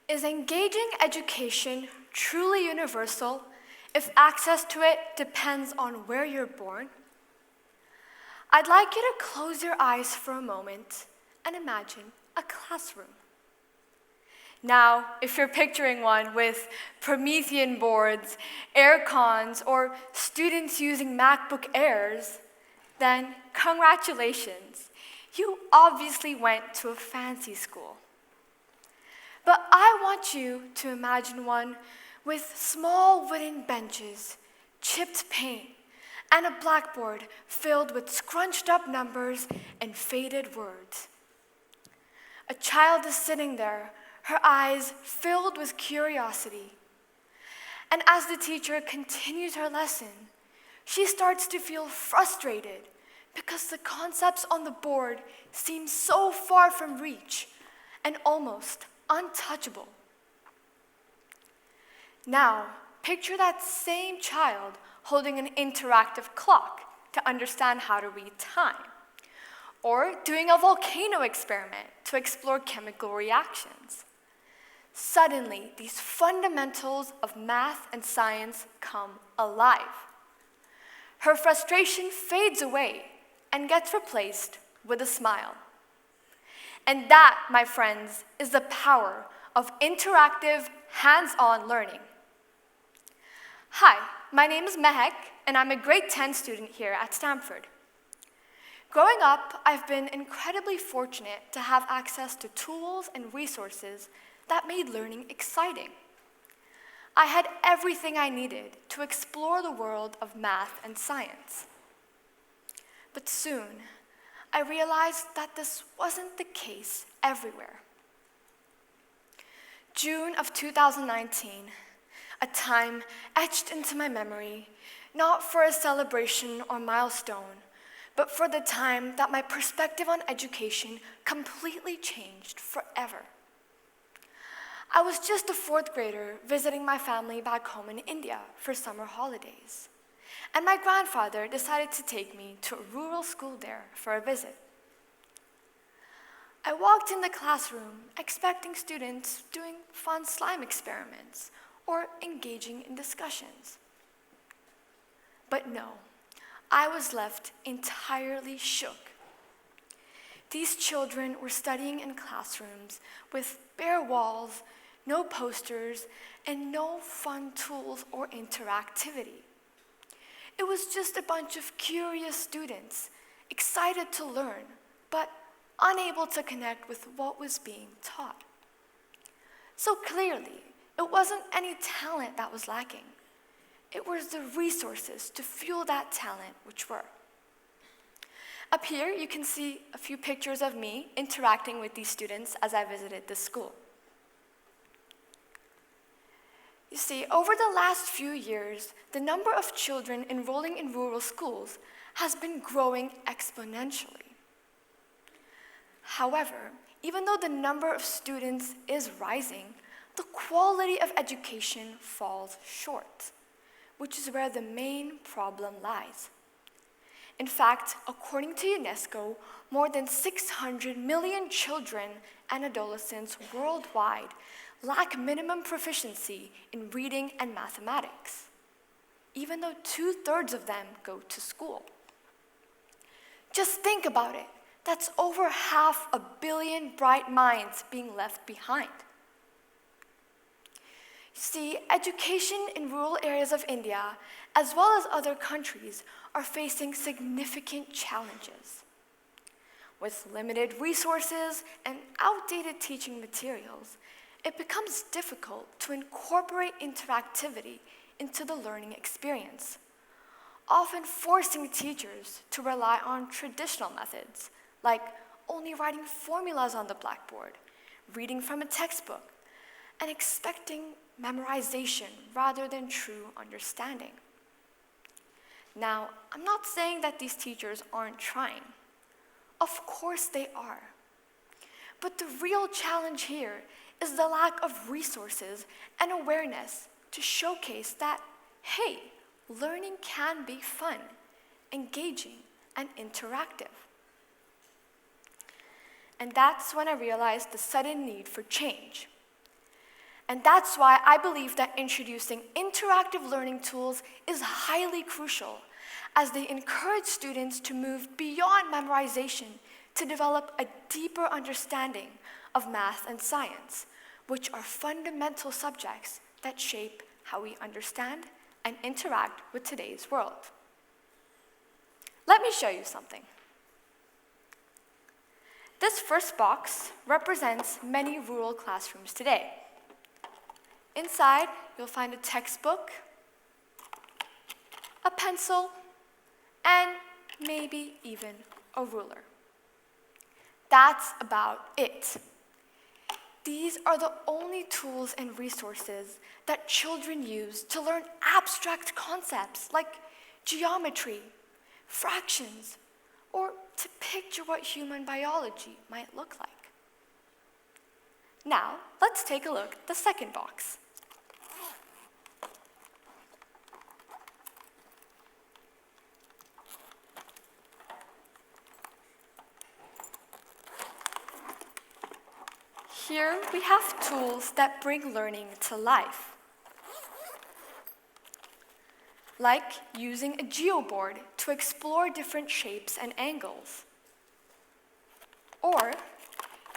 Is engaging education truly universal if access to it depends on where you're born? I'd like you to close your eyes for a moment and imagine a classroom. Now, if you're picturing one with Promethean boards, air cons, or students using MacBook Airs, then congratulations, you obviously went to a fancy school. But I want you to imagine one with small wooden benches, chipped paint, and a blackboard filled with scrunched up numbers and faded words. A child is sitting there, her eyes filled with curiosity. And as the teacher continues her lesson, she starts to feel frustrated because the concepts on the board seem so far from reach and almost untouchable. Now, picture that same child holding an interactive clock to understand how to read time, or doing a volcano experiment to explore chemical reactions. Suddenly, these fundamentals of math and science come alive. Her frustration fades away and gets replaced with a smile. And that, my friends, is the power of interactive, hands-on learning. Hi, my name is Mehek, and I'm a grade 10 student here at Stanford. Growing up, I've been incredibly fortunate to have access to tools and resources that made learning exciting. I had everything I needed to explore the world of math and science. But soon, I realized that this wasn't the case everywhere. June of 2019, a time etched into my memory, not for a celebration or milestone, but for the time that my perspective on education completely changed forever. I was just a fourth grader visiting my family back home in India for summer holidays, and my grandfather decided to take me to a rural school there for a visit. I walked in the classroom expecting students doing fun slime experiments or engaging in discussions. But no, I was left entirely shook. These children were studying in classrooms with bare walls, no posters, and no fun tools or interactivity. It was just a bunch of curious students, excited to learn, but unable to connect with what was being taught. So clearly, it wasn't any talent that was lacking. It was the resources to fuel that talent which were. Up here, you can see a few pictures of me interacting with these students as I visited this school. You see, over the last few years, the number of children enrolling in rural schools has been growing exponentially. However, even though the number of students is rising, the quality of education falls short, which is where the main problem lies. In fact, according to UNESCO, more than 600 million children and adolescents worldwide lack minimum proficiency in reading and mathematics, even though 2/3 of them go to school. Just think about it. That's over 500 million bright minds being left behind. See, education in rural areas of India, as well as other countries, are facing significant challenges. With limited resources and outdated teaching materials, it becomes difficult to incorporate interactivity into the learning experience, often forcing teachers to rely on traditional methods, like only writing formulas on the blackboard, reading from a textbook, and expecting memorization rather than true understanding. Now, I'm not saying that these teachers aren't trying. Of course they are. But the real challenge here is the lack of resources and awareness to showcase that, hey, learning can be fun, engaging, and interactive. And that's when I realized the sudden need for change. And that's why I believe that introducing interactive learning tools is highly crucial, as they encourage students to move beyond memorization to develop a deeper understanding of math and science, which are fundamental subjects that shape how we understand and interact with today's world. Let me show you something. This first box represents many rural classrooms today. Inside, you'll find a textbook, a pencil, and maybe even a ruler. That's about it. These are the only tools and resources that children use to learn abstract concepts like geometry, fractions, or to picture what human biology might look like. Now, let's take a look at the second box. Here we have tools that bring learning to life, like using a geoboard to explore different shapes and angles, or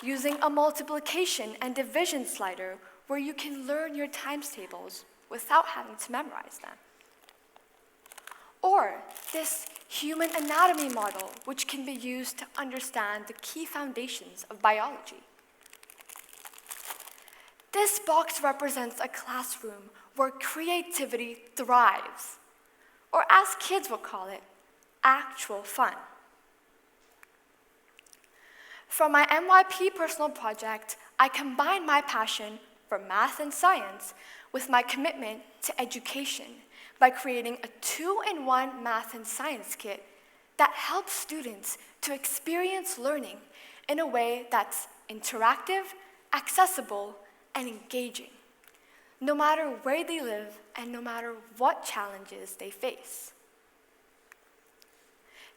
using a multiplication and division slider where you can learn your times tables without having to memorize them, or this human anatomy model, which can be used to understand the key foundations of biology. This box represents a classroom where creativity thrives, or as kids would call it, actual fun. From my NYP personal project, I combined my passion for math and science with my commitment to education by creating a 2-in-1 math and science kit that helps students to experience learning in a way that's interactive, accessible, and engaging, no matter where they live and no matter what challenges they face.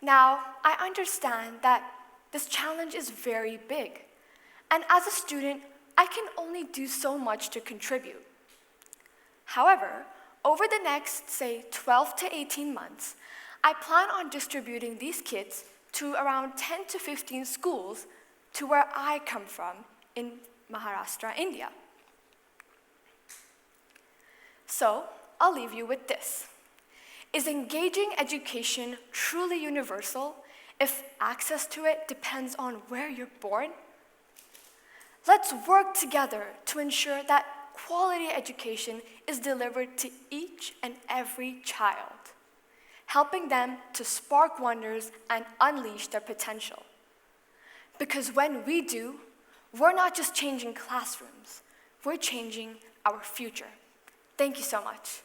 Now, I understand that this challenge is very big, and as a student, I can only do so much to contribute. However, over the next, say, 12 to 18 months, I plan on distributing these kits to around 10 to 15 schools to where I come from in Maharashtra, India. So, I'll leave you with this. Is engaging education truly universal if access to it depends on where you're born? Let's work together to ensure that quality education is delivered to each and every child, helping them to spark wonders and unleash their potential. Because when we do, we're not just changing classrooms, we're changing our future. Thank you so much.